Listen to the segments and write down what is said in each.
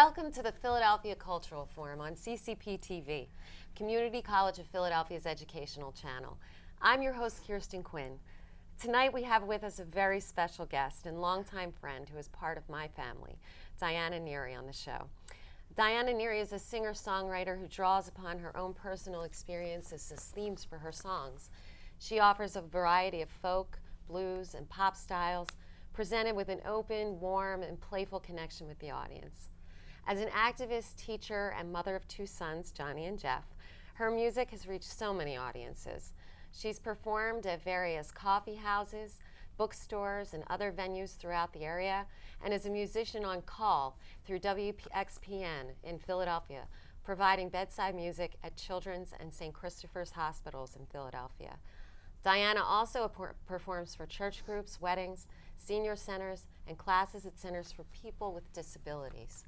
Welcome to the Philadelphia Cultural Forum on CCP-TV, Community College of Philadelphia's educational channel. I'm your host, Kirsten Quinn. Tonight we have with us a very special guest and longtime friend who is part of my family, Diana Neri, on the show. Diana Neri is a singer-songwriter who draws upon her own personal experiences as themes for her songs. She offers a variety of folk, blues, and pop styles, presented with an open, warm, and playful connection with the audience. As an activist, teacher, and mother of two sons, Johnny and Jeff, her music has reached so many audiences. She's performed at various coffee houses, bookstores, and other venues throughout the area, and is a musician on call through WXPN in Philadelphia, providing bedside music at Children's and St. Christopher's Hospitals in Philadelphia. Diana also performs for church groups, weddings, senior centers, and classes at centers for people with disabilities.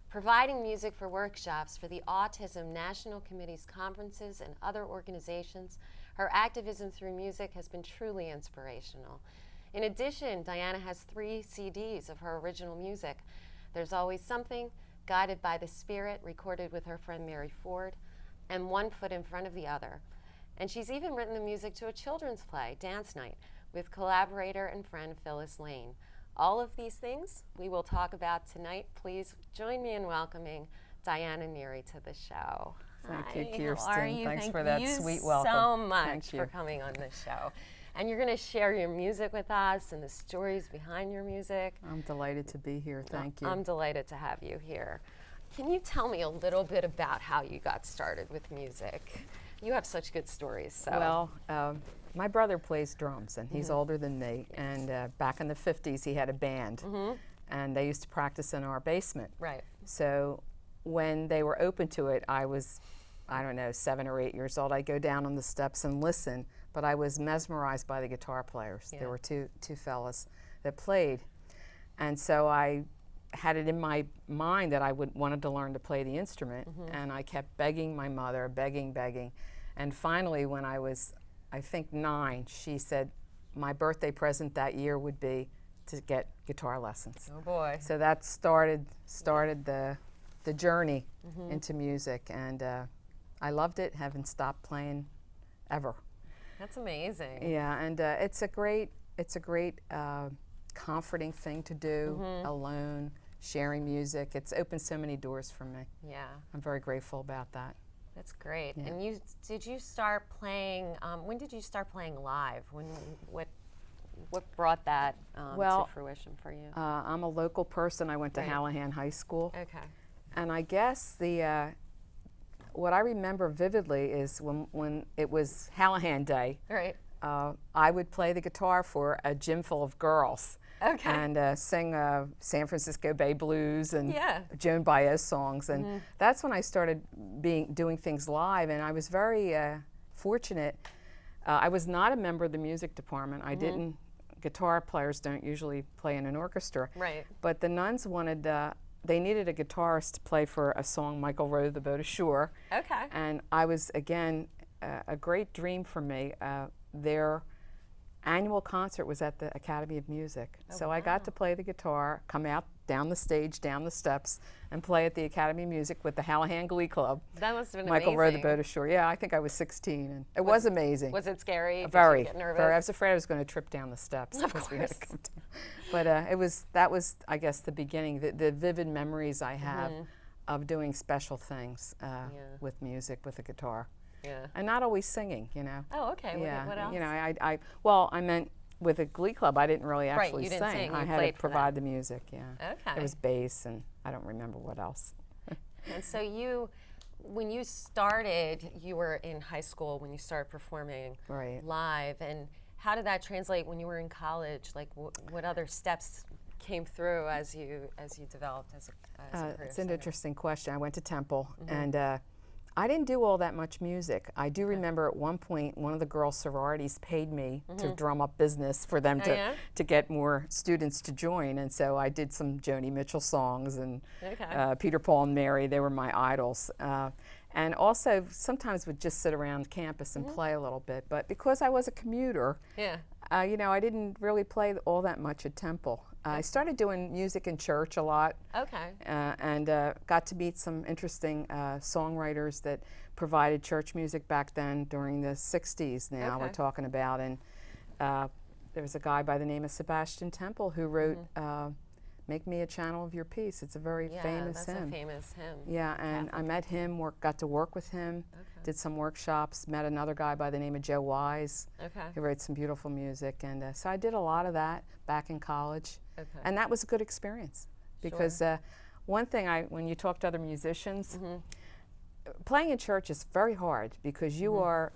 Providing music for workshops for the Autism National Committee's conferences and other organizations, her activism through music has been truly inspirational. In addition, Diana has 3 CDs of her original music. There's Always Something, Guided by the Spirit, recorded with her friend Mary Ford, and One Foot in Front of the Other. And she's even written the music to a children's play, Dance Night, with collaborator and friend Phyllis Lane. All of these things we will talk about tonight. Please join me in welcoming Diana Neri to the show. Thank you, Kirsten. How are you? Thanks Thank for that you sweet welcome. so much Thank for you. coming on this show. And you're going to share your music with us and the stories behind your music. I'm delighted to be here. Thank you. I'm delighted to have you here. Can you tell me a little bit about how you got started with music? You have such good stories. So. Well, my brother plays drums, and he's older than me. Yes. And back in the 50s, he had a band, and they used to practice in our basement. Right. So when they were open to it, I was, I don't know, 7 or 8 years old. I'd go down on the steps and listen, but I was mesmerized by the guitar players. Yeah. There were two fellas that played. And so I had it in my mind that I wanted to learn to play the instrument, and I kept begging my mother, begging. And finally, when I was, I think 9, she said my birthday present that year would be to get guitar lessons. Oh boy. So that started the journey into music, and I loved it, haven't stopped playing ever. That's amazing. Yeah, and it's a great comforting thing to do alone, sharing music. It's opened so many doors for me. Yeah. I'm very grateful about that. That's great. Yeah. And did you start playing, when did you start playing live? What brought that to fruition for you? I'm a local person. I went to Right. Hallahan High School. Okay. And I guess what I remember vividly is when it was Hallahan Day, Right. I would play the guitar for a gym full of girls. Okay. And sing San Francisco Bay Blues and Yeah. Joan Baez songs. And that's when I started doing things live, and I was very fortunate. I was not a member of the music department. I didn't, guitar players don't usually play in an orchestra. Right. But the nuns wanted, they needed a guitarist to play for a song, Michael Rowed the Boat Ashore. Okay. And I was, again, a great dream for me. Their annual concert was at the Academy of Music. So I got to play the guitar, come out down the stage, down the steps, and play at the Academy of Music with the Hallahan Glee Club. That must have been Michael amazing. Rowed the Boat Ashore. Yeah, I think I was 16, and it was amazing. Was it scary? Very. Did you get nervous? Very. I was afraid I was going to trip down the steps. Of because we had to course. come down. But that was, I guess, the beginning, the vivid memories I have of doing special things with music, with the guitar. Yeah. And not always singing, you know. Oh, okay. Yeah. What else? You know, I meant with a Glee Club, I didn't really actually you didn't sing, I you had played to for them. provide the music, yeah. Okay. It was bass, and I don't remember what else. And so when you started, you were in high school when you started performing Right. live, and how did that translate when you were in college? Like, what other steps came through as you developed as a career It's an singer? interesting question. I went to Temple, and I didn't do all that much music. I do remember at one point, one of the girls' sororities paid me to drum up business for them to get more students to join. And so I did some Joni Mitchell songs and Peter, Paul, and Mary. They were my idols. And also sometimes would just sit around campus and play a little bit. But because I was a commuter, you know, I didn't really play all that much at Temple. I started doing music in church a lot. Okay. And got to meet some interesting songwriters that provided church music back then during the 60s now we're talking about. And there was a guy by the name of Sebastian Temple who wrote Make Me a Channel of Your Peace. It's a very famous hymn. Yeah, that's a famous hymn. Yeah, and I met him, got to work with him, did some workshops, met another guy by the name of Joe Wise, who wrote some beautiful music. And so I did a lot of that back in college. And that was a good experience because one thing when you talk to other musicians, playing in church is very hard because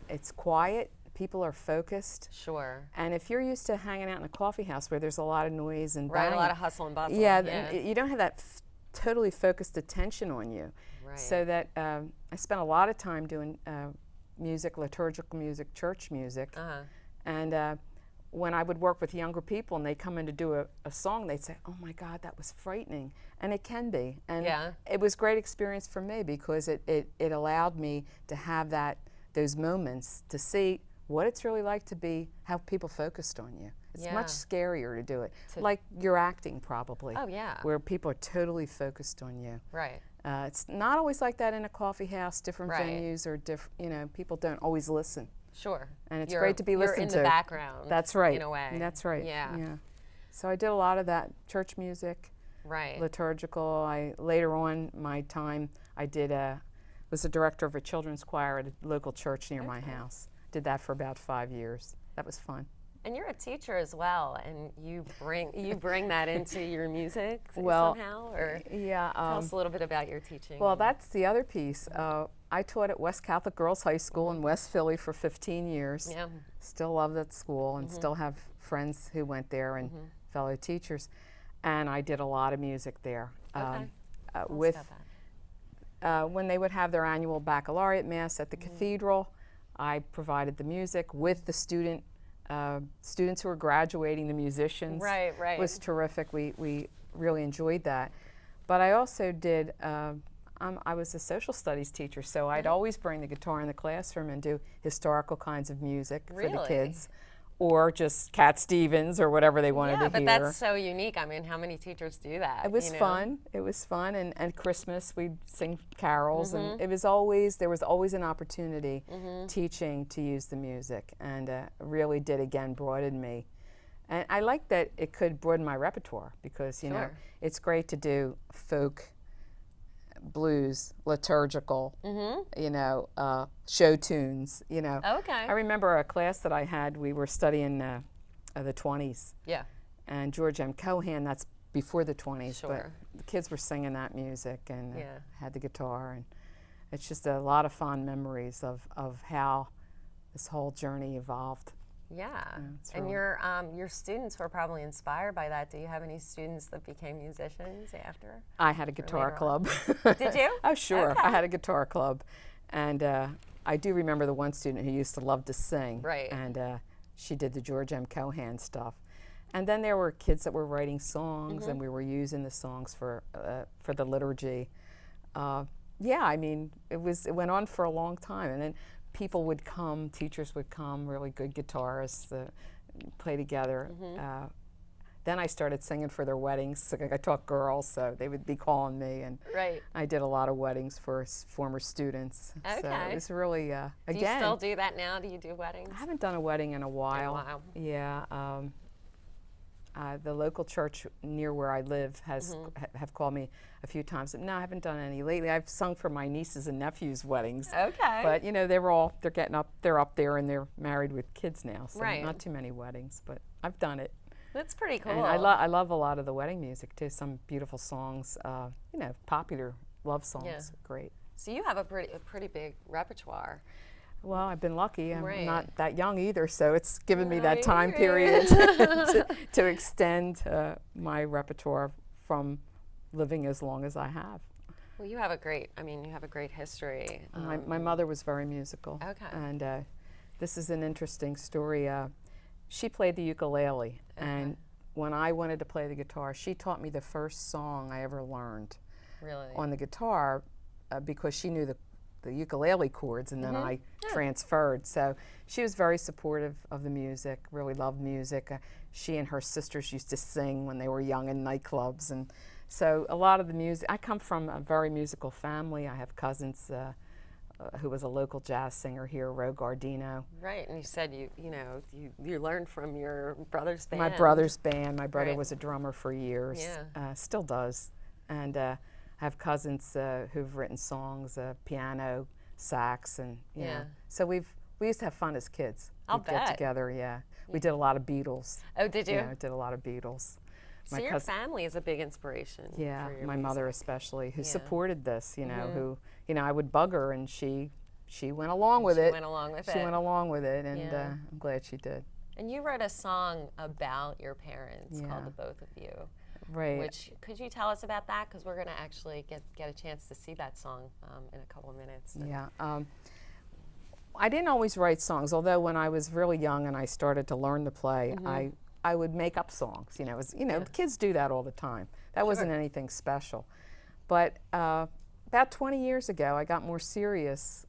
it's quiet, people are focused. Sure. And if you're used to hanging out in a coffee house where there's a lot of noise and a lot of hustle and bustle. Yeah. You don't have that totally focused attention on you. Right. So that I spent a lot of time doing music, liturgical music, church music. And when I would work with younger people and they come in to do a song, they'd say, "Oh my God, that was frightening." And it can be. And it was a great experience for me because it allowed me to have those moments to see what it's really like to have people focused on you. It's much scarier to do it. Like you're acting probably. Oh, yeah. Where people are totally focused on you. Right. It's not always like that in a coffee house, different venues or people don't always listen. Sure. And it's great to be listened to. You're in the background. That's right. In a way. That's right. Yeah. So I did a lot of that, church music, liturgical. Later on my time, was a director of a children's choir at a local church near my house. Did that for about 5 years. That was fun. And you're a teacher as well, and you bring that into your music somehow, or tell us a little bit about your teaching. Well, that's the other piece. I taught at West Catholic Girls High School in West Philly for 15 years. Yeah. Still love that school and still have friends who went there and fellow teachers. And I did a lot of music there. When they would have their annual baccalaureate mass at the cathedral, I provided the music with the students who were graduating, the musicians. Right. It was terrific. We really enjoyed that. But I also did, I was a social studies teacher, so I'd always bring the guitar in the classroom and do historical kinds of music for the kids. Or just Cat Stevens or whatever they wanted to hear. Yeah, but that's so unique. I mean, how many teachers do that? It was fun. It was fun. And Christmas, we'd sing carols. And there was always an opportunity teaching to use the music. And really did, again, broaden me. And I like that it could broaden my repertoire because, you know, it's great to do folk, blues, liturgical, show tunes, I remember a class that I had, we were studying the 20s. Yeah. And George M. Cohan, that's before the 20s, but the kids were singing that music and had the guitar. And it's just a lot of fond memories of how this whole journey evolved. Yeah, and your students were probably inspired by that. Do you have any students that became musicians after? I had a guitar club. Did you? Oh, sure. Okay. I had a guitar club. And I do remember the one student who used to love to sing. Right. And she did the George M. Cohan stuff. And then there were kids that were writing songs, and we were using the songs for the liturgy. I mean, it went on for a long time. And then people would come, teachers would come, really good guitarists play together. Then I started singing for their weddings. So I taught girls, so they would be calling me, and I did a lot of weddings for former students. Okay. So it was really, again. Do you still do that now? Do you do weddings? I haven't done a wedding in a while. Yeah. The local church near where I live have called me a few times. No, I haven't done any lately. I've sung for my nieces and nephews' weddings. Okay. But they're up there and they're married with kids now, so not too many weddings. But I've done it. That's pretty cool. And I love a lot of the wedding music too. Some beautiful songs, popular love songs. Yeah. Great. So you have a pretty big repertoire. Well, I've been lucky. I'm not that young either, so it's given me that time period to extend my repertoire from living as long as I have. Well, you have a great history. My mother was very musical. Okay. And this is an interesting story. She played the ukulele, and when I wanted to play the guitar, she taught me the first song I ever learned on the guitar because she knew the the ukulele chords, and then I transferred. So she was very supportive of the music, really loved music. She and her sisters used to sing when they were young in nightclubs, and so a lot of the music, I come from a very musical family. I have cousins who was a local jazz singer here, Ro Gardino. Right, and you said you learned from your brother's band. My brother's band. My brother was a drummer for years, still does. And I have cousins who've written songs, piano, sax, and so we used to have fun as kids. I'll We'd bet. get together, We did a lot of Beatles. Oh, did you? Yeah, I did a lot of Beatles. So your family is a big inspiration. Yeah, for your my music. mother especially, who supported this, who, I would bug her, and she went along with it. She went along with it. She went along with it, and I'm glad she did. And you wrote a song about your parents called The Both of You. Right. Which, could you tell us about that? Because we're going to actually get a chance to see that song in a couple of minutes. Yeah. I didn't always write songs, although when I was really young and I started to learn to play, I would make up songs. Kids do that all the time. That wasn't anything special. But about 20 years ago, I got more serious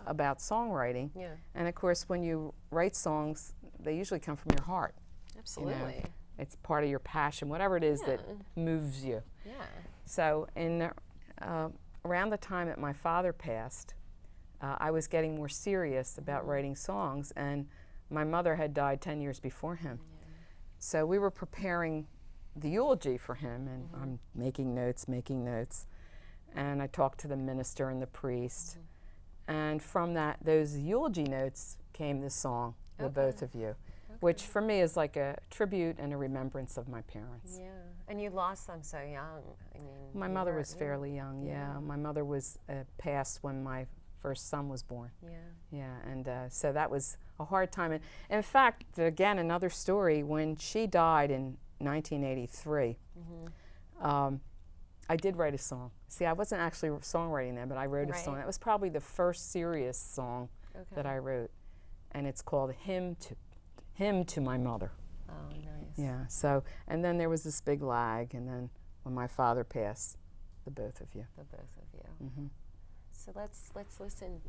about songwriting. Yeah. And of course, when you write songs, they usually come from your heart. Absolutely. It's part of your passion, whatever it is that moves you. Yeah. So around the time that my father passed, I was getting more serious about writing songs, and my mother had died 10 years before him. So we were preparing the eulogy for him, and I'm making notes, and I talked to the minister and the priest, and from those eulogy notes came this song, The Both of You, which for me is like a tribute and a remembrance of my parents. Yeah, and you lost them so young. I mean, My mother was fairly young, My mother was passed when my first son was born. Yeah, and so that was a hard time. And in fact, again, another story, when she died in 1983, I did write a song. See, I wasn't actually songwriting then, but I wrote a song. That was probably the first serious song that I wrote, and it's called Hymn to My Mother. Oh, nice. Yeah, so, and then there was this big lag, and then when my father passed, The Both of You. The Both of You. So let's listen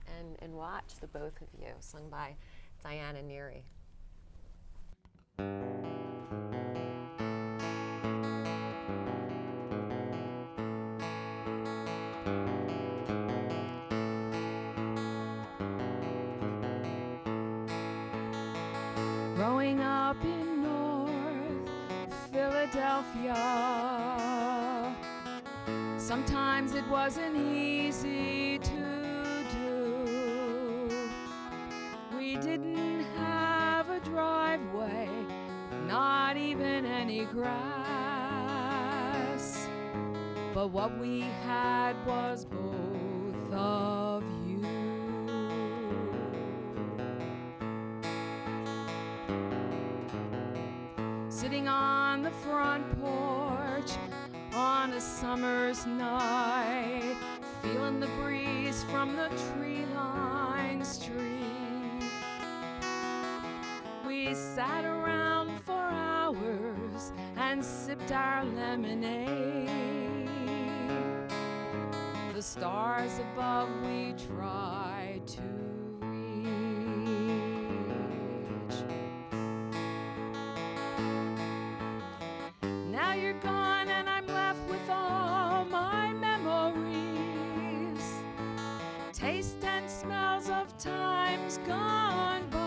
and watch The Both of You, sung by Diana Neri. Growing up in North Philadelphia, sometimes it wasn't easy to do. We didn't have a driveway, not even any grass, but what we had was both of you. Sitting on the front porch on a summer's night, feeling the breeze from the tree-lined street. We sat around for hours and sipped our lemonade. The stars above we tried to reach. Now you're gone and I'm left with all my memories, taste and smells of times gone by,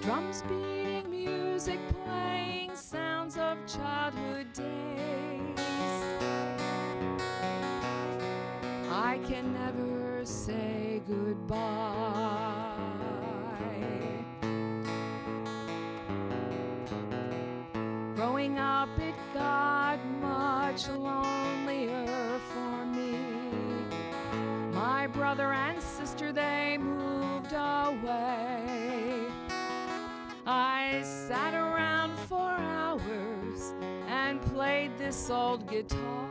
drums beating, music playing, sounds of childhood days. I can never say goodbye. Growing up, it got much lonelier for me. My brother and sister, they moved away. I sat around for hours and played this old guitar.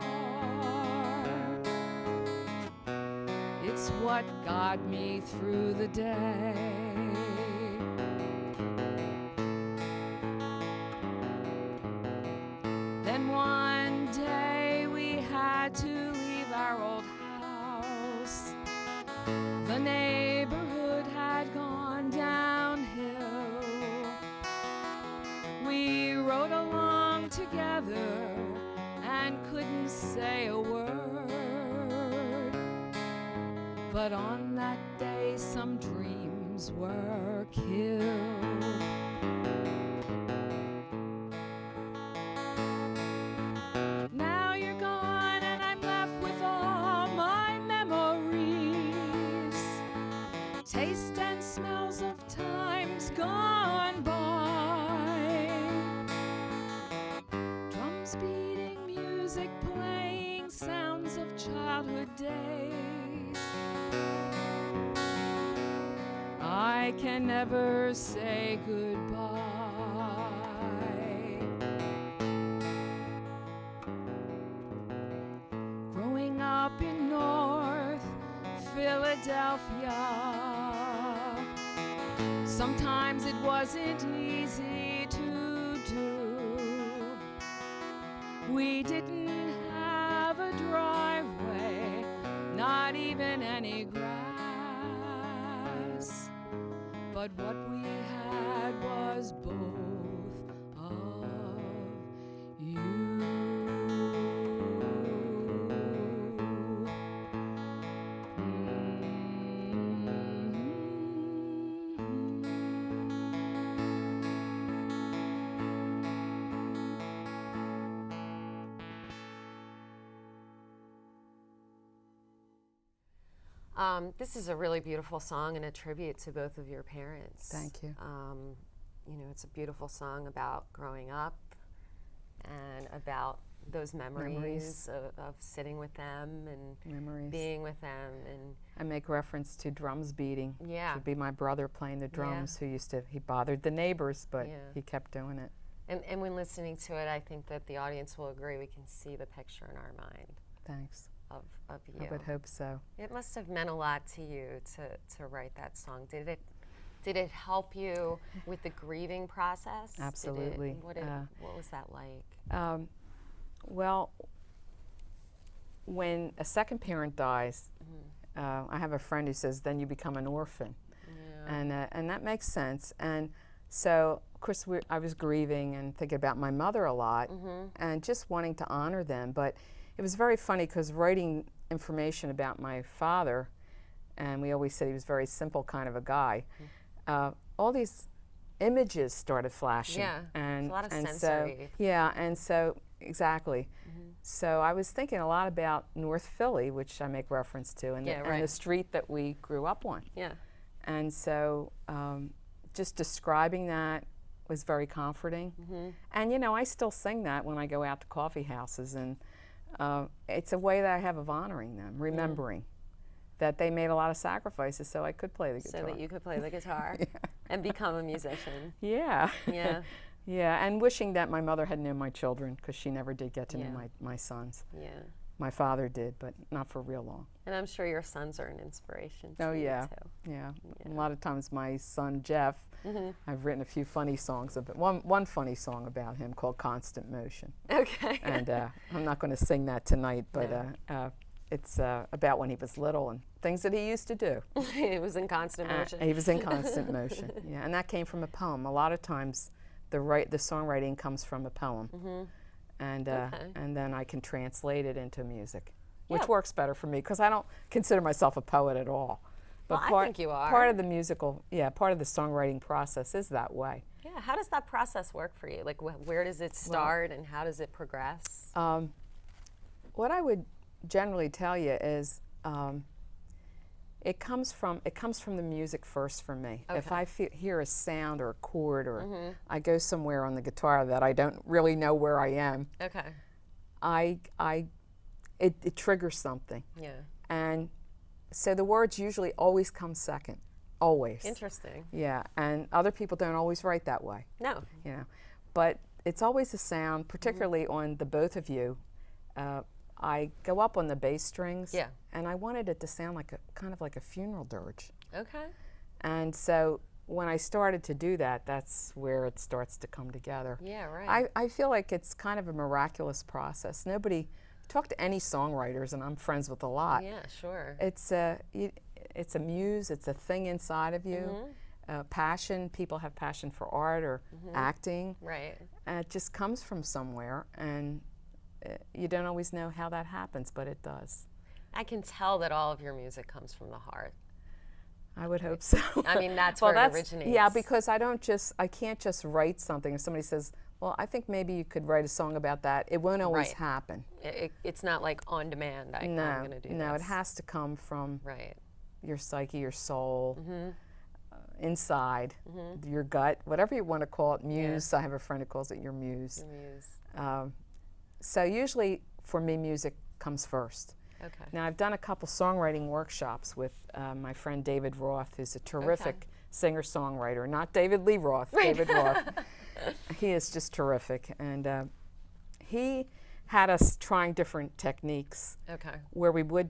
It's what got me through the day. Then one day we had to leave our old The neighborhood had gone downhill. We rode along together and couldn't say a word. But on that day some dreams were killed. Now you're gone and I'm left with all my memories, taste and smells of times gone by. Drums beating, music playing, sounds of childhood days. I can never say goodbye. Growing up in North Philadelphia, sometimes it wasn't easy to do. We didn't have a driveway, not even any grass. But what we had was both of you. This is a really beautiful song and a tribute to both of your parents. Thank you. You know, it's a beautiful song about growing up and about those memories. Of sitting with them and being with them. And I make reference to drums beating. Yeah. It would be my brother playing the drums who he bothered the neighbors, but he kept doing it. And when listening to it, I think that the audience will agree we can see the picture in our mind. Thanks. Of you. I would hope so. It must have meant a lot to you to write that song. Did it help you with the grieving process? Absolutely. What was that like? Well, when a second parent dies, I have a friend who says, then you become an orphan. Yeah. And that makes sense. And so, of course, I was grieving and thinking about my mother a lot and just wanting to honor them. But it was very funny because writing information about my father, and we always said he was a very simple kind of a guy, all these images started flashing. Yeah, and it's a lot of and sensory. So, yeah, and so, exactly. So I was thinking a lot about North Philly, which I make reference to, and the street that we grew up on. Yeah. And so just describing that was very comforting. And, you know, I still sing that when I go out to coffee houses, and it's a way that I have of honoring them, remembering that they made a lot of sacrifices so I could play the guitar. So that you could play the guitar and become a musician. Yeah. Yeah. Yeah, and wishing that my mother had known my children, because she never did get to know my sons. Yeah. My father did, but not for real long. And I'm sure your sons are an inspiration to you, too. Yeah. A lot of times my son, Jeff, I've written a few funny songs, one funny song about him called Constant Motion. Okay. And I'm not going to sing that tonight, but it's about when he was little and things that he used to do. He was in constant motion. He was in constant motion, yeah. And that came from a poem. A lot of times the songwriting comes from a poem. And then I can translate it into music, which works better for me because I don't consider myself a poet at all. But I think you are. Part of the part of the songwriting process is that way. Yeah, how does that process work for you? Like, where does it start and how does it progress? What I would generally tell you is it comes from the music first for me. Okay. If I hear a sound or a chord or I go somewhere on the guitar that I don't really know where I am, it triggers something. Yeah. And so the words usually always come second, always. Interesting. Yeah, and other people don't always write that way. No. You know, but it's always a sound, particularly on the both of you. I go up on the bass strings, and I wanted it to sound like kind of like a funeral dirge. Okay. And so when I started to do that, that's where it starts to come together. Yeah, right. I feel like it's kind of a miraculous process. Talk to any songwriters, and I'm friends with a lot. Yeah, sure. It's it's a muse, it's a thing inside of you. Passion, people have passion for art or acting. Right. And it just comes from somewhere, and you don't always know how that happens, but it does. I can tell that all of your music comes from the heart. I would hope so. I mean, that's well, where it originates. Yeah, because I can't just write something. If somebody says, well, I think maybe you could write a song about that, it won't always happen. It's not like on demand. I'm going to do this. No, it has to come from your psyche, your soul, inside, your gut, whatever you want to call it, muse. I have a friend who calls it your muse. Your muse. So usually, for me, music comes first. Okay. Now, I've done a couple songwriting workshops with my friend David Roth, who's a terrific singer-songwriter. Not David Lee Roth, David Roth. He is just terrific. And he had us trying different techniques where we would,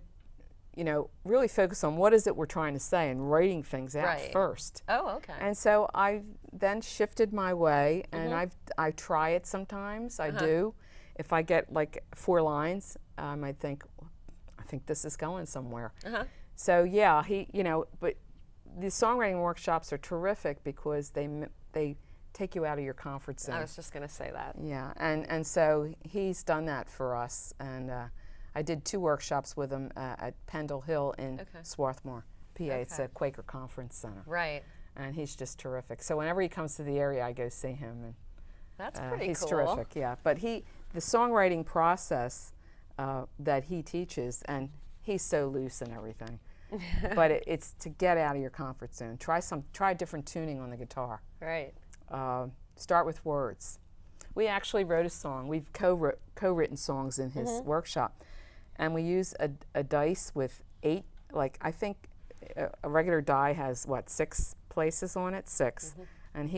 really focus on what is it we're trying to say and writing things out first. Oh, okay. And so I then shifted my way, and I try it sometimes. I do. If I get like 4 lines, I might think, I think this is going somewhere. So yeah, but the songwriting workshops are terrific because they take you out of your comfort zone. I was just going to say that. Yeah, and so he's done that for us, and I did 2 workshops with him at Pendle Hill in Swarthmore, PA. It's a Quaker Conference Center. Right. And he's just terrific. So whenever he comes to the area, I go see him. And that's pretty he's cool. terrific, yeah. But the songwriting process that he teaches, and he's so loose and everything, but it's to get out of your comfort zone. Try different tuning on the guitar. Right. Start with words. We actually wrote a song. We've co-written songs in his workshop, and we use a dice with 8. Like I think a regular die has 6 places on it, 6, and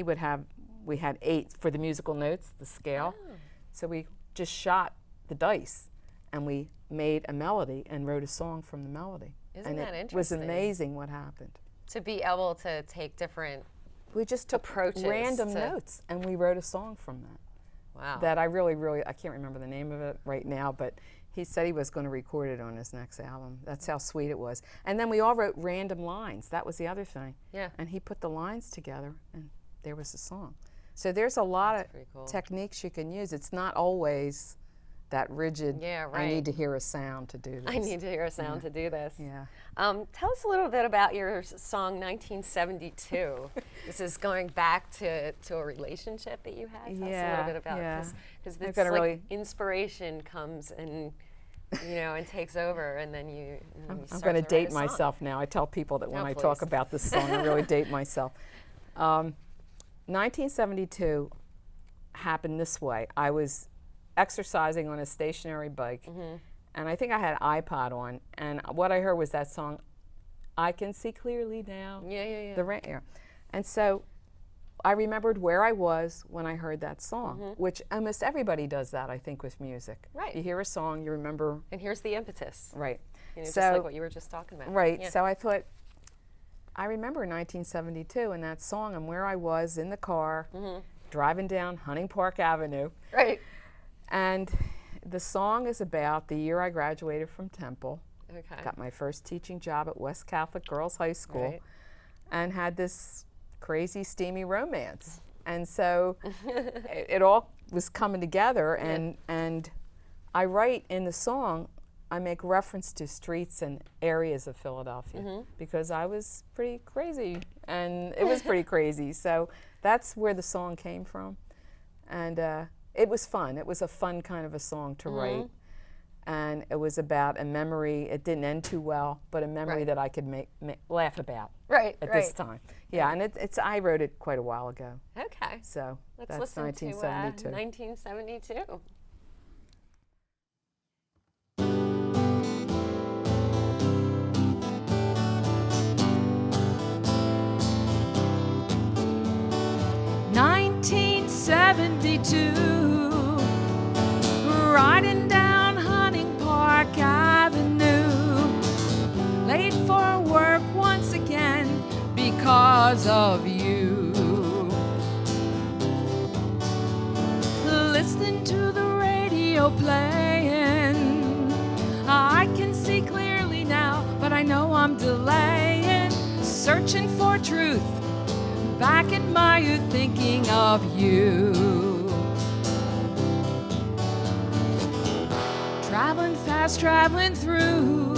we had 8 for the musical notes, the scale. Oh. So we just shot the dice, and we made a melody and wrote a song from the melody. Isn't that interesting? It was amazing what happened. To be able to take different We just took approaches random notes, and we wrote a song from that. Wow. That I really, I can't remember the name of it right now, but he said he was going to record it on his next album. That's how sweet it was. And then we all wrote random lines. That was the other thing. Yeah. And he put the lines together, and there was a song. So there's a lot of techniques you can use. It's not always that rigid, I need to hear a sound to do this. I need to hear a sound to do this. Yeah. Tell us a little bit about your song 1972. This is going back to a relationship that you had. Tell us a little bit about this. Because it's like inspiration comes and and takes over, and then you I'm going to date myself now. I tell people that when I talk about this song, I really date myself. 1972 happened this way. I was exercising on a stationary bike, and I think I had an iPod on, and what I heard was that song, I Can See Clearly Now. Yeah. And so I remembered where I was when I heard that song, which almost everybody does that, I think, with music. Right. You hear a song, you remember. And here's the impetus. Right. Just like what you were just talking about. Right. Yeah. So I thought, I remember 1972 and that song and where I was in the car, driving down Hunting Park Avenue. Right. And the song is about the year I graduated from Temple. Okay. Got my first teaching job at West Catholic Girls High School, and had this crazy, steamy romance. And so it all was coming together, and I write in the song, I make reference to streets and areas of Philadelphia because I was pretty crazy, and it was pretty crazy. So that's where the song came from. And it was fun. It was a fun kind of a song to write. And it was about a memory. It didn't end too well, but a memory that I could laugh about at this time. Yeah, and I wrote it quite a while ago. Okay. So let's that's listen 1972. To 1972. Riding down Hunting Park Avenue, late for work once again because of you. Listening to the radio playing, I can see clearly now, but I know I'm delaying. searching for truth, back in my youth thinking of you. Traveling fast, traveling through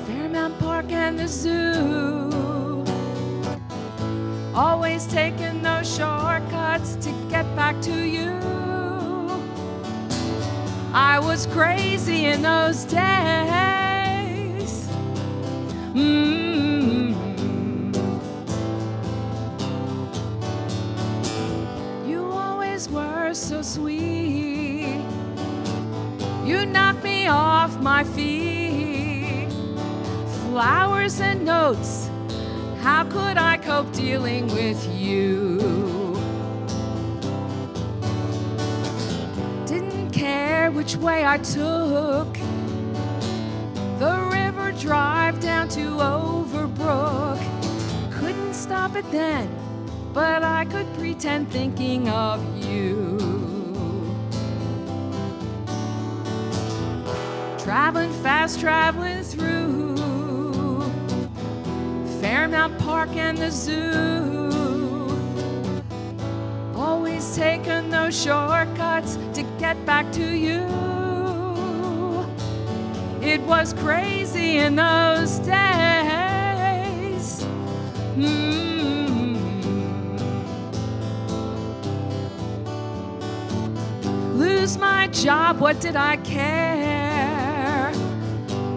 Fairmount Park and the zoo, always taking those shortcuts to get back to you. I was crazy in those days. You always were so sweet. You knocked me off my feet. Flowers and notes, how could I cope dealing with you? Didn't care which way I took, the river drive down to Overbrook. Couldn't stop it then, but I could pretend thinking of you. Traveling fast, traveling through Fairmount Park and the zoo, always taking those shortcuts to get back to you. It was crazy in those days. Lose my job, what did I care?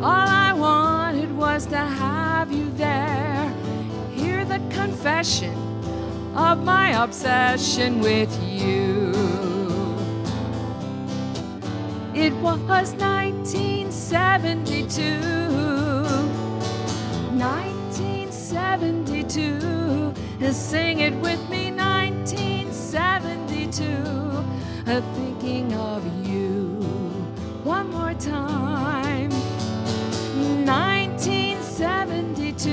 All I wanted was to have you there. Hear the confession of my obsession with you. It was 1972. 1972. Sing it with me, 1972. Thinking of you one more time. 1972.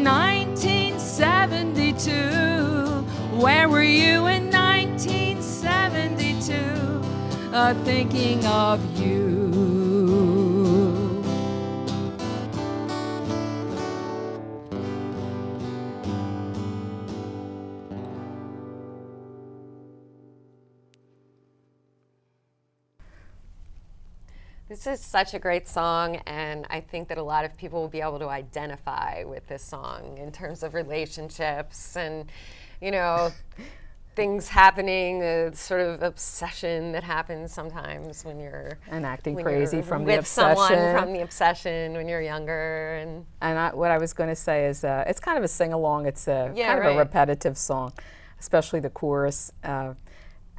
1972. Where were you in 1972? Thinking of you. This is such a great song, and I think that a lot of people will be able to identify with this song in terms of relationships and, you know, things happening, a sort of obsession that happens sometimes when you're and acting crazy from the with obsession. someone from the obsession when you're younger. And what I was going to say is it's kind of a sing-along. It's kind of right. a repetitive song, especially the chorus.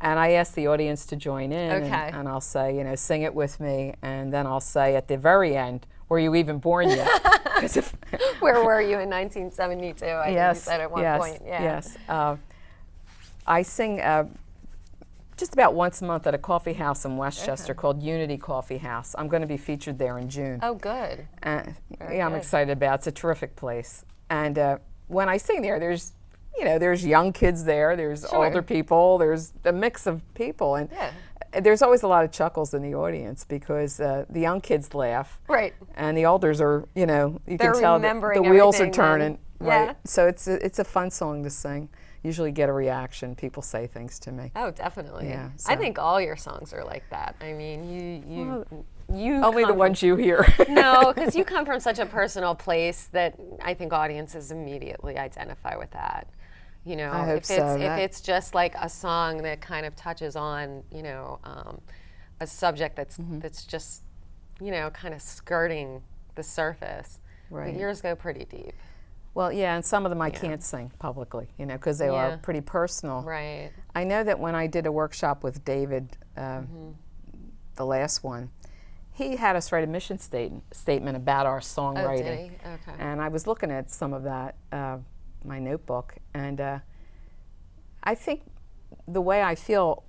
And I ask the audience to join in, Okay. and I'll say, you know, sing it with me, and then I'll say at the very end, were you even born yet? where were you in 1972? I think you said at one point. Yeah. Yes. I sing just about once a month at a coffee house in Westchester called Unity Coffee House. I'm going to be featured there in June. Oh, good. I'm good. excited about it. It's a terrific place. And when I sing there, there's young kids there, there's older people, there's a mix of people. And there's always a lot of chuckles in the audience because the young kids laugh. Right. And the elders are, you know, you They're can tell remembering the wheels are everything turning. then. Right. Yeah. So it's a fun song to sing. Usually get a reaction. People say things to me. Oh, definitely. Yeah, I so. think all your songs are like that. I mean, you Only the come ones you hear. No, because you come from such a personal place that I think audiences immediately identify with that. You know, I hope if so. if it's just like a song that kind of touches on, you know, a subject that's just, you know, kind of skirting the surface. Right. But yours go pretty deep. Well, yeah, and some of them I can't sing publicly, you know, because they are pretty personal. Right. I know that when I did a workshop with David, the last one, he had us write a mission statement about our songwriting. Oh, did he? Okay. And I was looking at some of that, my notebook, and I think the way I feel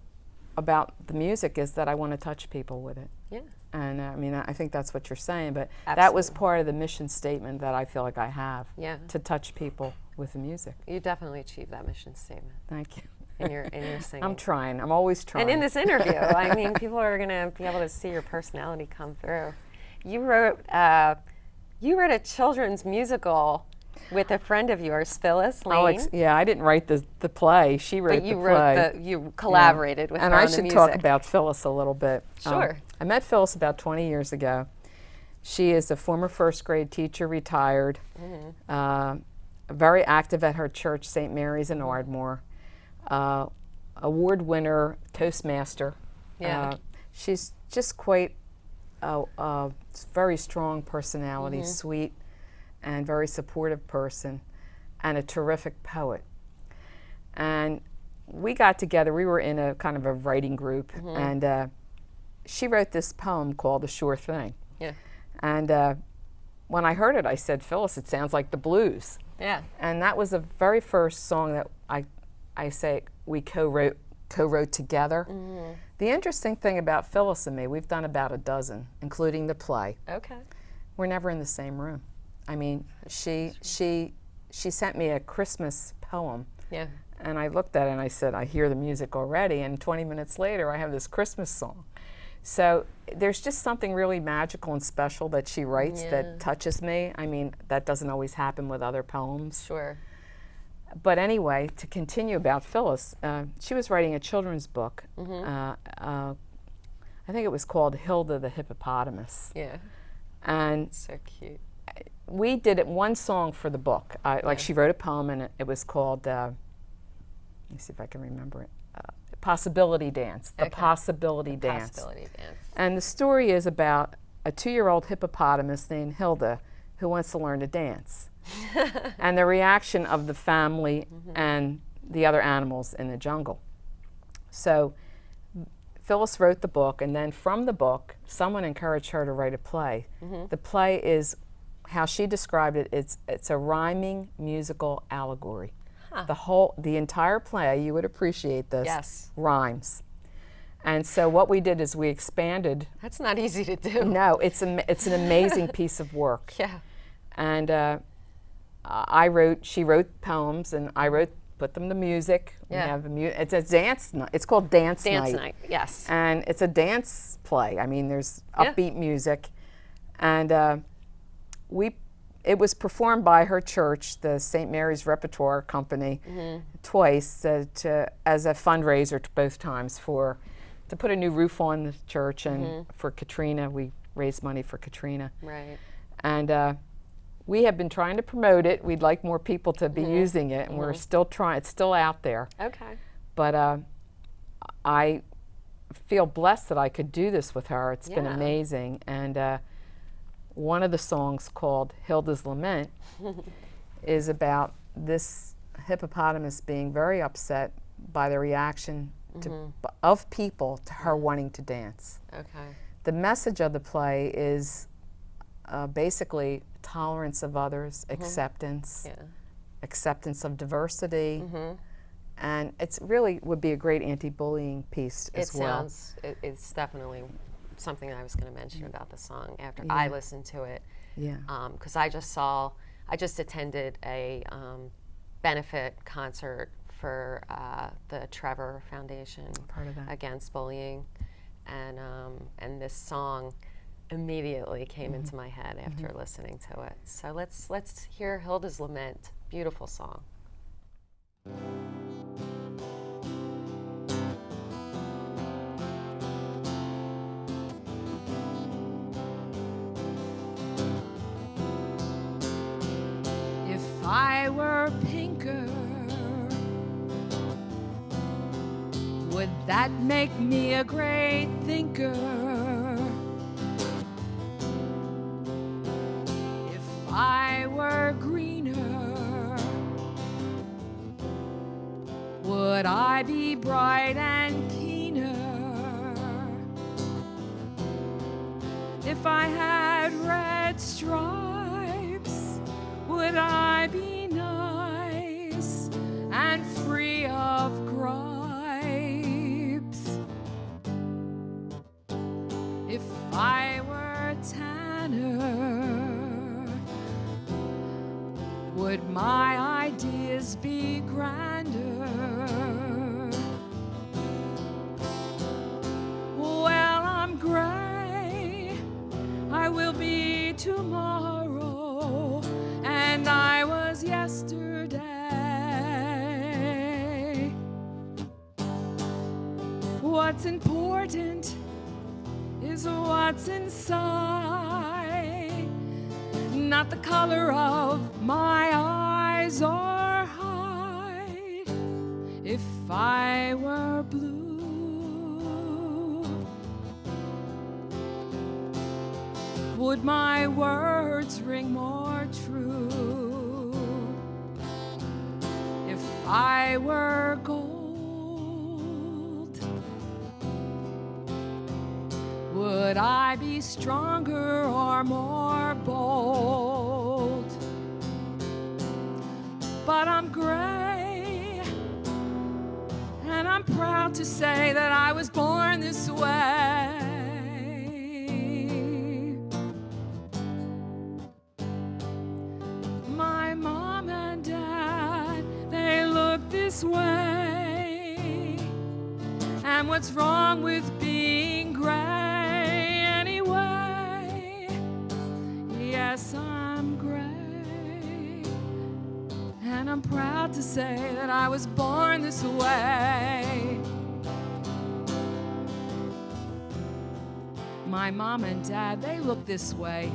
about the music is that I want to touch people with it. Yeah. And I mean, I think that's what you're saying, but that Absolutely. was part of the mission statement that I feel like I have, to touch people with the music. You definitely achieved that mission statement Thank you. in your singing. I'm trying. I'm always trying. And in this interview, I mean, people are going to be able to see your personality come through. You wrote You wrote a children's musical with a friend of yours, Phyllis Lane. Yeah, I didn't write the play. She wrote the play. You collaborated with her and on I the should music. talk about Phyllis a little bit. Sure. I met Phyllis about 20 years ago. She is a former first grade teacher, retired, very active at her church, St. Mary's in Ardmore, award winner, Toastmaster. Yeah. She's just quite a very strong personality, sweet and very supportive person, and a terrific poet. And we got together, we were in a kind of a writing group, and she wrote this poem called A Sure Thing. Yeah. And when I heard it, I said, Phyllis, it sounds like the blues. Yeah. And that was the very first song that I say we co-wrote together. The interesting thing about Phyllis and me, we've done about a dozen, including the play. Okay. We're never in the same room. I mean, she sent me a Christmas poem. Yeah. And I looked at it and I said, I hear the music already, and 20 minutes later I have this Christmas song. So there's just something really magical and special that she writes that touches me. I mean, that doesn't always happen with other poems. Sure. But anyway, to continue about Phyllis, she was writing a children's book. I think it was called Hilda the Hippopotamus. Yeah. And So cute. we did it one song for the book. She wrote a poem, and it was called, let me see if I can remember it, Possibility Dance, The Possibility Dance. Possibility Dance. And the story is about a 2-year-old hippopotamus named Hilda who wants to learn to dance. And the reaction of the family and the other animals in the jungle. So Phyllis wrote the book, and then from the book, someone encouraged her to write a play. The play is, how she described it, it's a rhyming musical allegory. The entire play, you would appreciate this, Yes. rhymes. And so what we did is we expanded. That's not easy to do. No, it's an amazing piece of work. Yeah. And she wrote poems, and I put them to music. Yeah. It's a dance night. It's called Dance Night. Dance Night, yes. And it's a dance play. I mean, there's upbeat music. And it was performed by her church, the St. Mary's Repertoire Company, twice as a fundraiser both times to put a new roof on the church, and for Katrina, we raised money for Katrina. Right. And we have been trying to promote it. We'd like more people to be using it, and we're still trying. It's still out there. Okay. But I feel blessed that I could do this with her. It's been amazing. And one of the songs, called Hilda's Lament, is about this hippopotamus being very upset by the reaction of people to her wanting to dance. Okay. The message of the play is basically tolerance of others, acceptance, acceptance of diversity, and it's really would be a great anti-bullying piece as well. It's definitely something I was going to mention about the song after I listened to it. Yeah. Because I just attended a benefit concert for the Trevor Foundation Part of that. against bullying, and this song immediately came into my head after listening to it. So let's hear Hilda's Lament. Beautiful song. If I were pinker, would that make me a great thinker? If I were greener, would I be bright and keener? If I had red stripes, would I be nice and free of gripes? If I were tanner, would my ideas be grander? Well, I'm gray, I will be tomorrow. what's important is what's inside, not the color of my eyes or hide. If I were blue, would my words ring more true? If I were gold, would I be stronger or more bold? But I'm gray, and I'm proud to say that I was born this way. My mom and dad, they look this way. And what's wrong with being gray anyway? Yes, I'm gray, and I'm proud to say that I was born this way. My mom and dad, they look this way.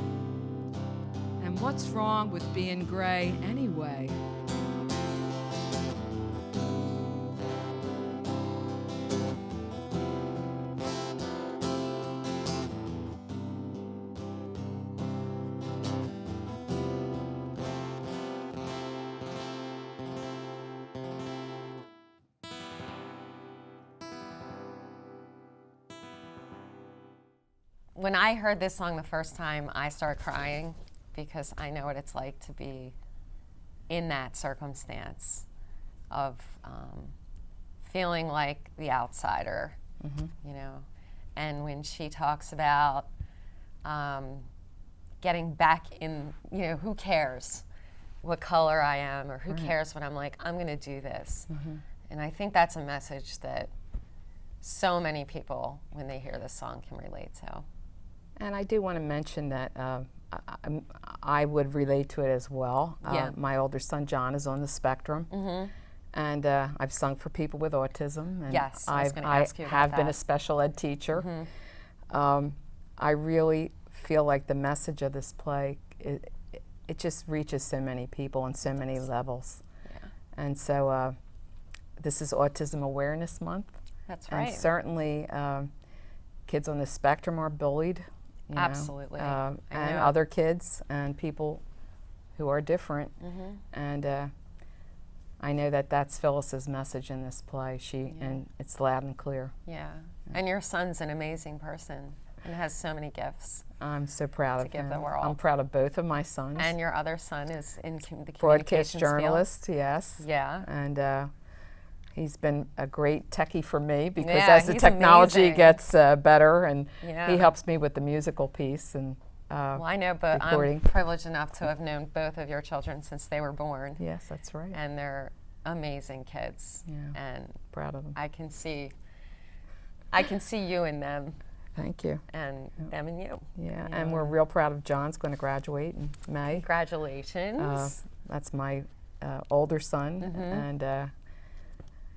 And what's wrong with being gray anyway? When I heard this song the first time, I started crying because I know what it's like to be in that circumstance of feeling like the outsider, you know. And when she talks about getting back in, you know, who cares what color I am, or who cares when I'm like, I'm going to do this. And I think that's a message that so many people, when they hear this song, can relate to. And I do want to mention that I would relate to it as well. Yeah. My older son, John, is on the spectrum. And I've sung for people with autism. And Yes, I was gonna ask you about have been that. a special ed teacher. I really feel like the message of this play, it just reaches so many people on so many levels. Yeah. And so this is Autism Awareness Month. That's right. And certainly kids on the spectrum are bullied. You know, Absolutely. I and know. other kids and people who are different. And I know that that's Phyllis's message in this play. And it's loud and clear. Yeah. And your son's an amazing person and has so many gifts. I'm so proud of give him. the world. I'm proud of both of my sons. And your other son is in the Broadcast communications journalist, yes. field. Yeah. And he's been a great techie for me because Yeah, as the he's technology amazing. gets better, and Yeah. he helps me with the musical piece. And Well, I know, but recording. I'm privileged enough to have known both of your children since they were born. yes, that's right. And they're amazing kids. Yeah. And Proud of them. I can see you in them Thank you. and them in you. Yeah, You and know. we're real proud of John's going to graduate in May. Congratulations. That's my older son, Mm-hmm. and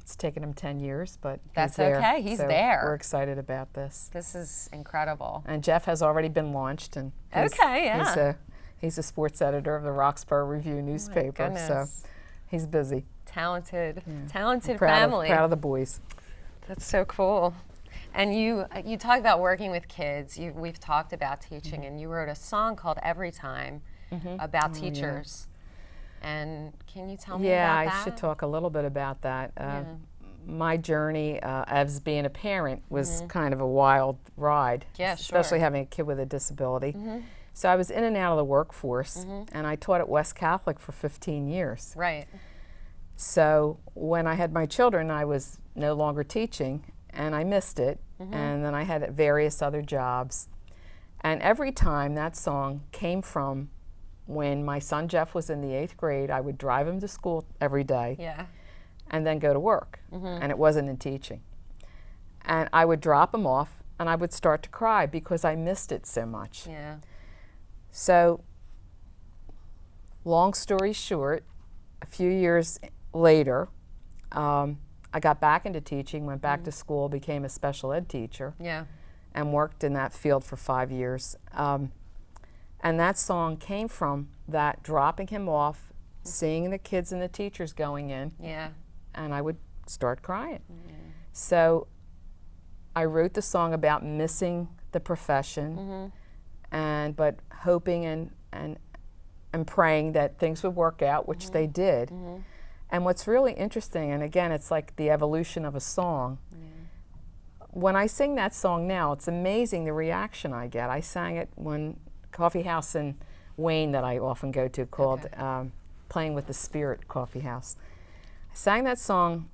it's taken him 10 years, but That's he's there. okay, he's so there. We're excited about this. This is incredible. And Jeff has already been launched, and he's, Okay, yeah. he's a sports editor of the Roxborough Review newspaper, so goodness. he's busy. Talented Proud family. Proud of the boys. That's so cool. And you talk about working with kids. We've talked about teaching, and you wrote a song called Every Time about teachers. And can you tell me about that? Yeah, I should talk a little bit about that. My journey as being a parent was kind of a wild ride, Yeah, especially sure. having a kid with a disability. So I was in and out of the workforce, and I taught at West Catholic for 15 years. Right. So when I had my children, I was no longer teaching, and I missed it. And then I had various other jobs. And every time that song came from when my son Jeff was in the 8th grade, I would drive him to school every day Yeah. and then go to work. And it wasn't in teaching. And I would drop him off, and I would start to cry because I missed it so much. Yeah. So, long story short, a few years later, I got back into teaching, went back to school, became a special ed teacher, and worked in that field for 5 years. And that song came from that, dropping him off, seeing the kids and the teachers going in, and I would start crying. So I wrote the song about missing the profession, but hoping and praying that things would work out, which they did. And what's really interesting, and again, it's like the evolution of a song. When I sing that song now, it's amazing the reaction I get. I sang it when coffee house in Wayne that I often go to called Playing with the Spirit Coffee House. I sang that song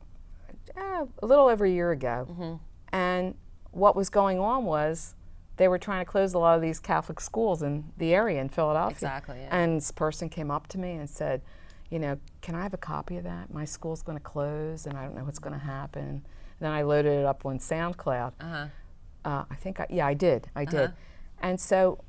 a little over a year ago, and what was going on was they were trying to close a lot of these Catholic schools in the area in Philadelphia. And this person came up to me and said, you know, can I have a copy of that? My school's going to close and I don't know what's going to happen. And then I loaded it up on SoundCloud. I think, I did. And so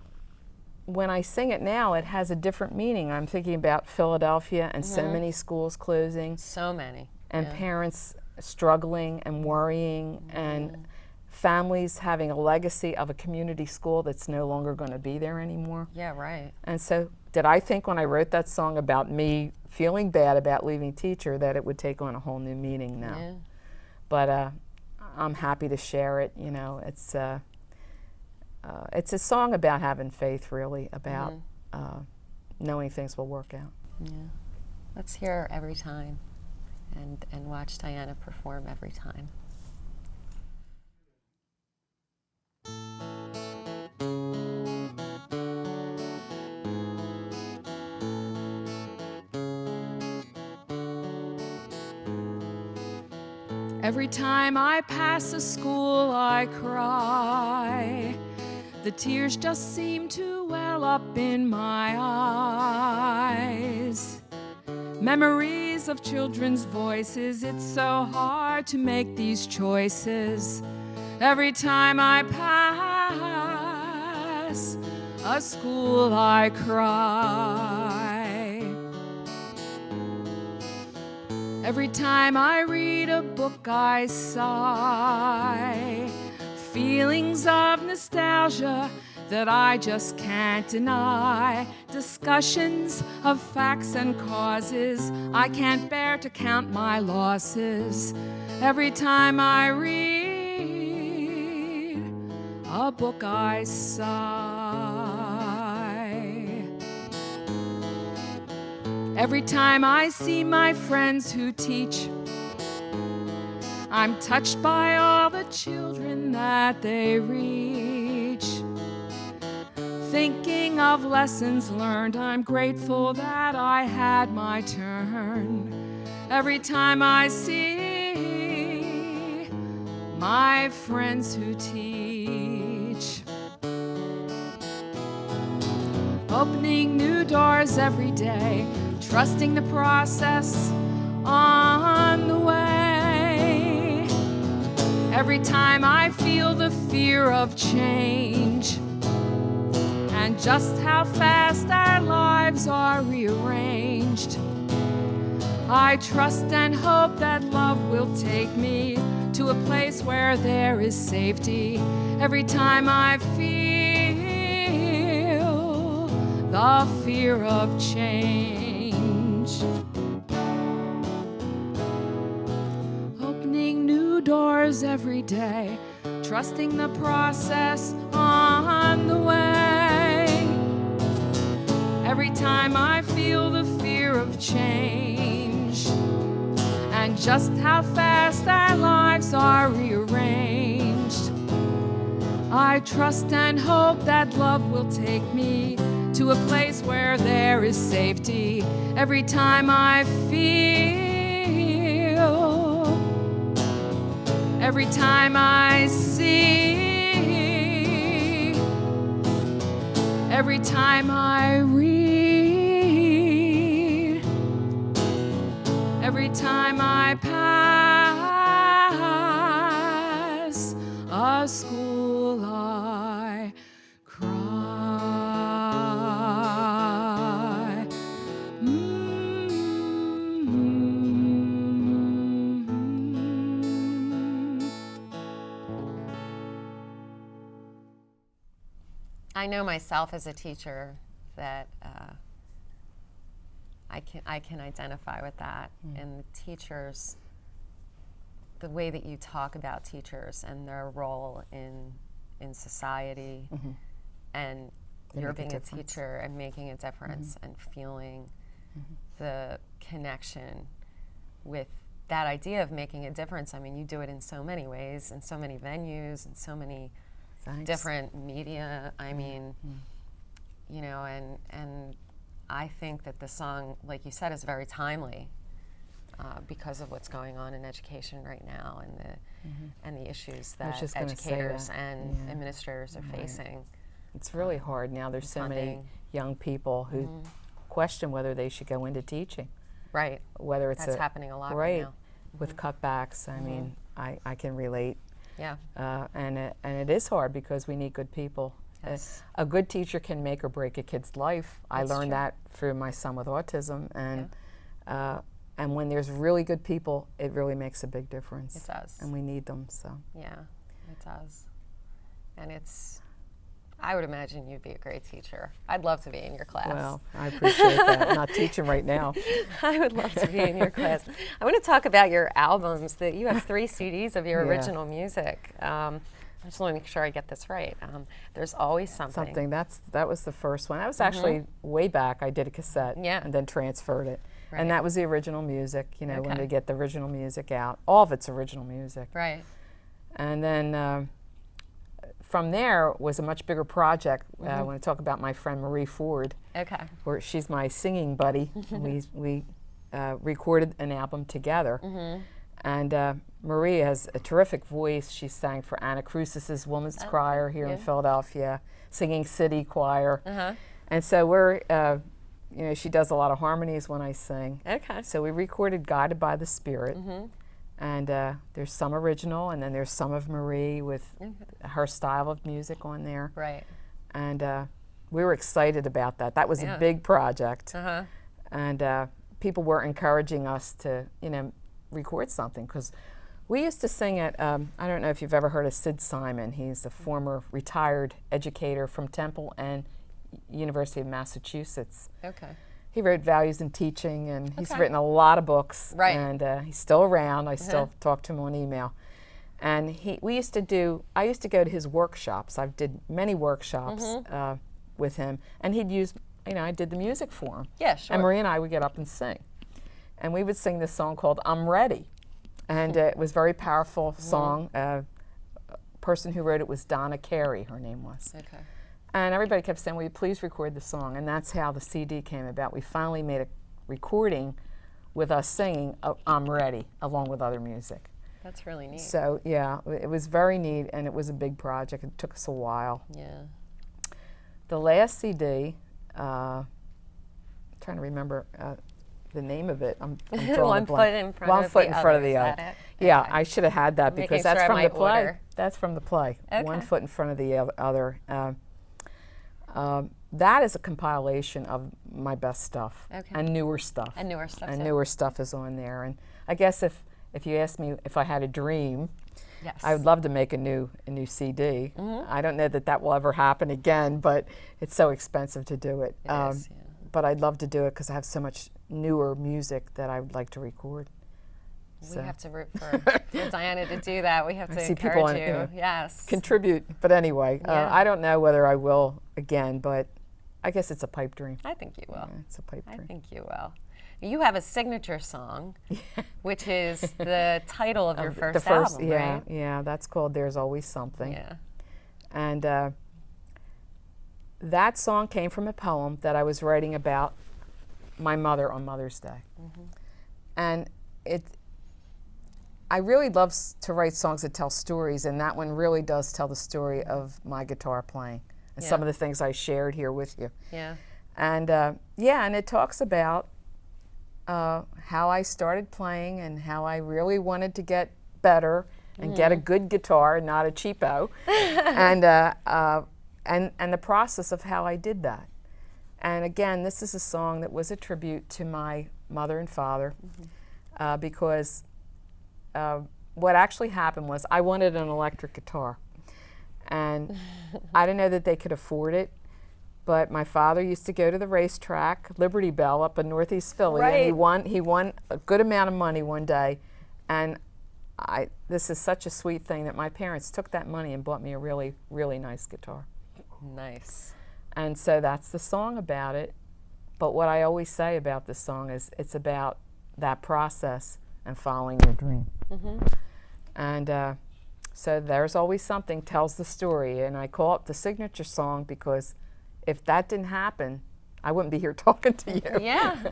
when I sing it now, it has a different meaning. I'm thinking about Philadelphia and so many schools closing. So many. And parents struggling and worrying and families having a legacy of a community school that's no longer going to be there anymore. And so did I think when I wrote that song about me feeling bad about leaving teacher that it would take on a whole new meaning now? But I'm happy to share it. You know, it's a song about having faith, really, about knowing things will work out. Let's hear Every Time and watch Diana perform Every Time. Every time I pass a school, I cry. The tears just seem to well up in my eyes. Memories of children's voices, it's so hard to make these choices. Every time I pass a school, I cry. Every time I read a book, I sigh. Feelings of nostalgia that I just can't deny. Discussions of facts and causes, I can't bear to count my losses. Every time I read a book, I sigh. Every time I see my friends who teach, I'm touched by all the children that they reach. Thinking of lessons learned, I'm grateful that I had my turn. Every time I see my friends who teach, opening new doors every day, trusting the process on the way. Every time I feel the fear of change and just how fast our lives are rearranged, I trust and hope that love will take me to a place where there is safety. Every time I feel the fear of change, opening new doors every day, trusting the process on the way. Every time I feel the fear of change and just how fast our lives are rearranged, I trust and hope that love will take me to a place where there is safety. Every time I feel, every time I see, every time I read, every time I pass a school, I cry. I know myself as a teacher that I can identify with that. And the teachers, the way that you talk about teachers and their role in society, and you're being a teacher and making a difference and feeling the connection with that idea of making a difference. I mean, you do it in so many ways, in so many venues, in so many different media. I mean, you know, and I think that the song, like you said, is very timely because of what's going on in education right now and the issues that educators and administrators are facing. It's really hard now. There's so many young people who question whether they should go into teaching. Right. Whether it's That's happening a lot right now. With cutbacks. I mean, I can relate. Yeah. And it is hard because we need good people. Yes. A good teacher can make or break a kid's life. That's I learned that through my son with autism, and when there's really good people, it really makes a big difference. It does. And we need them. So. Yeah, it does. And I would imagine you'd be a great teacher. I'd love to be in your class. Well, I appreciate that. I'm not teaching right now. I would love to be in your class. I want to talk about your albums. That you have 3 CDs of your original music. I just want to make sure I get this right. There's Always Something. That was the first one. That was actually way back. I did a cassette and then transferred it. Right. And that was the original music, you know, when they get the original music out. All of it's original music. Right. And then from there was a much bigger project. I want to talk about my friend Marie Ford. Okay. Where she's my singing buddy. we recorded an album together. And Marie has a terrific voice. She sang for Anna Crucis's Woman's Choir here in Philadelphia, singing City Choir. And so we're, you know, she does a lot of harmonies when I sing. Okay. So we recorded Guided by the Spirit. And there's some original, and then there's some of Marie with her style of music on there. Right. And we were excited about that. That was a big project. And people were encouraging us to, you know, record something, because we used to sing at, I don't know if you've ever heard of Sid Simon. He's a former retired educator from Temple and University of Massachusetts. Okay. He wrote Values in Teaching, and he's written a lot of books. Right. And he's still around. I still talk to him on email. And I used to go to his workshops. I've did many workshops with him, and he'd use, you know, I did the music for him. Yeah, sure. And Marie and I would get up and sing. And we would sing this song called I'm Ready. And it was a very powerful song. Person who wrote it was Donna Carey, her name was. Okay. And everybody kept saying, will you please record the song? And that's how the CD came about. We finally made a recording with us singing I'm Ready, along with other music. That's really neat. So, yeah, it was very neat, and it was a big project. It took us a while. Yeah. The last CD, trying to remember the name of it. I'm One foot in front One of foot the in other. front of the Is other. that it? Yeah, Okay. I should have had that because Making that's sure I from the might play. order. That's from the play. Okay. One foot in front of the other. That is a compilation of my best stuff and newer stuff. And newer stuff. And too. newer stuff is on there. And I guess if you asked me if I had a dream, Yes. I would love to make a new CD. I don't know that will ever happen again, but it's so expensive to do it. It is, yeah. But I'd love to do it because I have so much newer music that I would like to record. We have to root for Diana to do that. We have to see people encourage you. know, Yes. contribute. But anyway, Yeah. I don't know whether I will again, but I guess it's a pipe dream. I think you will. Yeah, it's a pipe dream. I think you will. You have a signature song, which is the title of your first album, right? Yeah, that's called There's Always Something. Yeah. And that song came from a poem that I was writing about my mother on Mother's Day. And I really love to write songs that tell stories, and that one really does tell the story of my guitar playing and some of the things I shared here with you. Yeah. And and it talks about how I started playing and how I really wanted to get better and get a good guitar, not a cheapo, and the process of how I did that. And again, this is a song that was a tribute to my mother and father, because what actually happened was I wanted an electric guitar, And I didn't know that they could afford it. But my father used to go to the racetrack, Liberty Bell, up in Northeast Philly, and he won a good amount of money one day. And this is such a sweet thing that my parents took that money and bought me a really, really nice guitar. Nice. And so that's the song about it. But what I always say about this song is it's about that process and following your dream. And so There's Always Something tells the story, and I call it the signature song because if that didn't happen, I wouldn't be here talking to you. Yeah.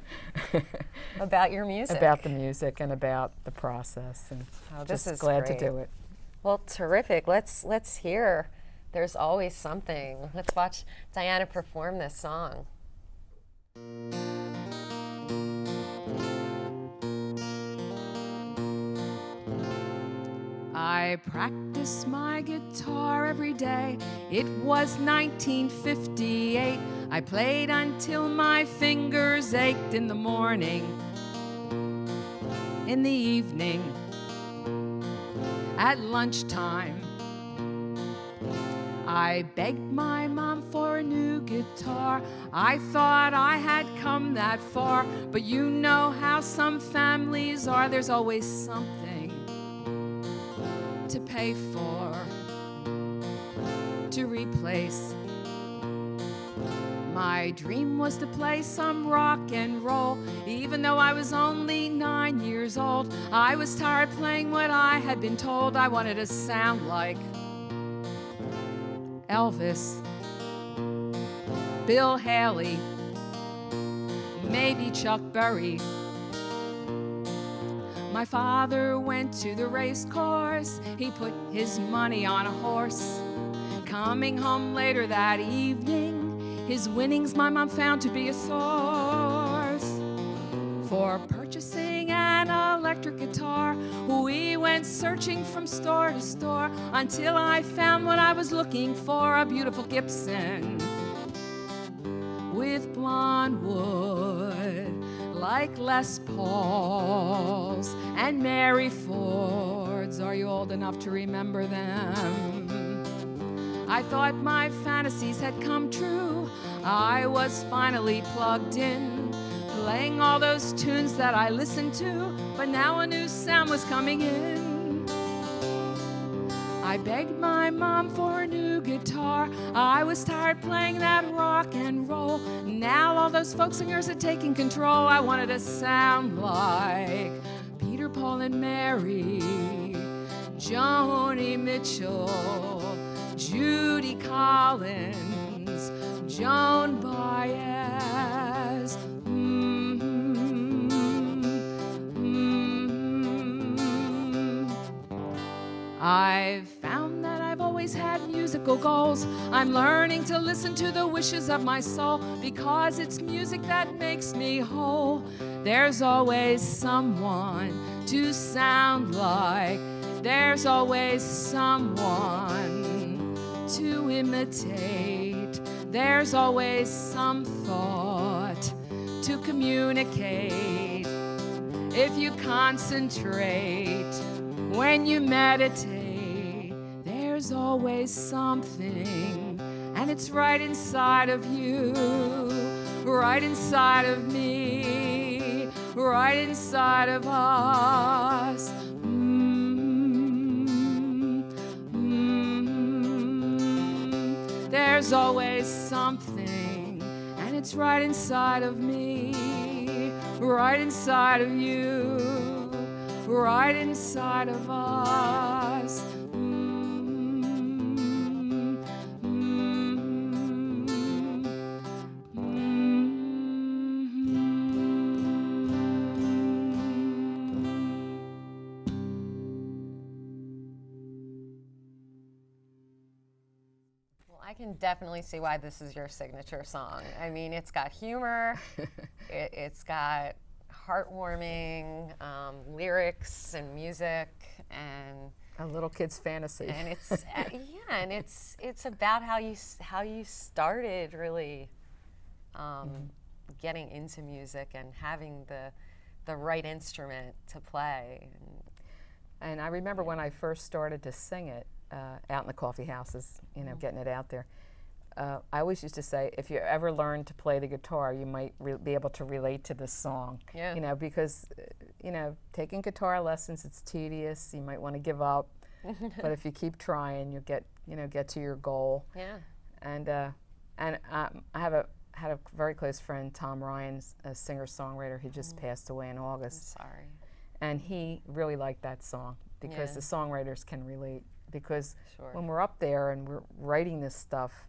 About your music. About the music and about the process, and this is glad great. to do it. Well, terrific. Let's hear There's Always Something. Let's watch Diana perform this song. I practice my guitar every day. It was 1958. I played until my fingers ached in the morning, in the evening, at lunchtime. I begged my mom for a new guitar. I thought I had come that far, but you know how some families are. There's always something to pay for, to replace. My dream was to play some rock and roll. Even though I was only 9 years old, I was tired playing what I had been told. I wanted to sound like Elvis, Bill Haley, maybe Chuck Berry. My father went to the race course. He put his money on a horse. Coming home later that evening, his winnings my mom found to be a source for purchasing an electric guitar. We went searching from store to store until I found what I was looking for, a beautiful Gibson with blonde wood, like Les Pauls and Mary Fords. Are you old enough to remember them? I thought my fantasies had come true. I was finally plugged in, playing all those tunes that I listened to, but now a new sound was coming in. I begged my mom for a new guitar. I was tired playing that rock and roll. Now all those folk singers are taking control. I wanted to sound like Peter, Paul, and Mary, Joni Mitchell, Judy Collins, Joan Baez. I've found that I've always had musical goals. I'm learning to listen to the wishes of my soul, because it's music that makes me whole. There's always someone to sound like. There's always someone to imitate. There's always some thought to communicate. If you concentrate, when you meditate, there's always something, and it's right inside of you, right inside of me, right inside of us. There's always something, and it's right inside of me, right inside of you, right inside of us. I can definitely see why this is your signature song. I mean, it's got humor, it's got heartwarming lyrics and music, and a little kid's fantasy. And it's and it's about how you started really getting into music and having the right instrument to play. And I remember when I first started to sing it, out in the coffee houses, you know, getting it out there. I always used to say, if you ever learn to play the guitar, you might be able to relate to this song. Yeah. You know, because, you know, taking guitar lessons, it's tedious. You might want to give up. But if you keep trying, you'll get to your goal. Yeah. And I had a very close friend, Tom Ryan, a singer-songwriter. He just passed away in August. I'm sorry. And he really liked that song because the songwriters can relate. Because when we're up there and we're writing this stuff,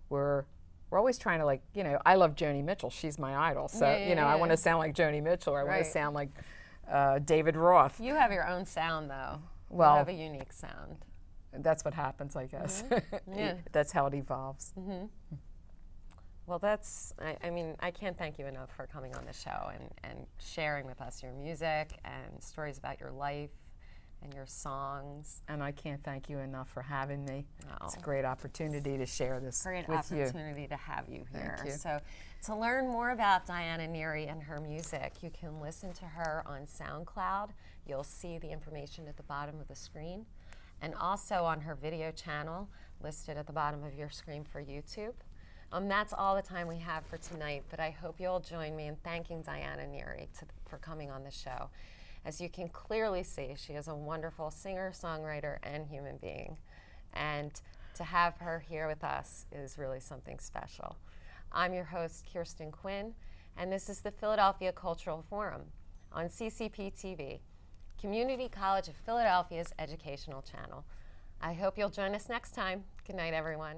we're always trying to, like, you know, I love Joni Mitchell. She's my idol. So, you know, I want to sound like Joni Mitchell, or I want to sound like David Roth. You have your own sound, thow. Well, you have a unique sound. That's what happens, I guess. Yeah. That's how it evolves. Well, I mean, I can't thank you enough for coming on the show and sharing with us your music and stories about your life and your songs. And I can't thank you enough for having me. Oh. It's a great opportunity to share this with you. Great opportunity to have you here. Thank you. So to learn more about Diana Neri and her music, you can listen to her on SoundCloud. You'll see the information at the bottom of the screen. And also on her video channel listed at the bottom of your screen for YouTube. That's all the time we have for tonight, but I hope you'll join me in thanking Diana Neri for coming on the show. As you can clearly see, she is a wonderful singer, songwriter, and human being. And to have her here with us is really something special. I'm your host, Kirsten Quinn, and this is the Philadelphia Cultural Forum on CCP TV, Community College of Philadelphia's educational channel. I hope you'll join us next time. Good night, everyone.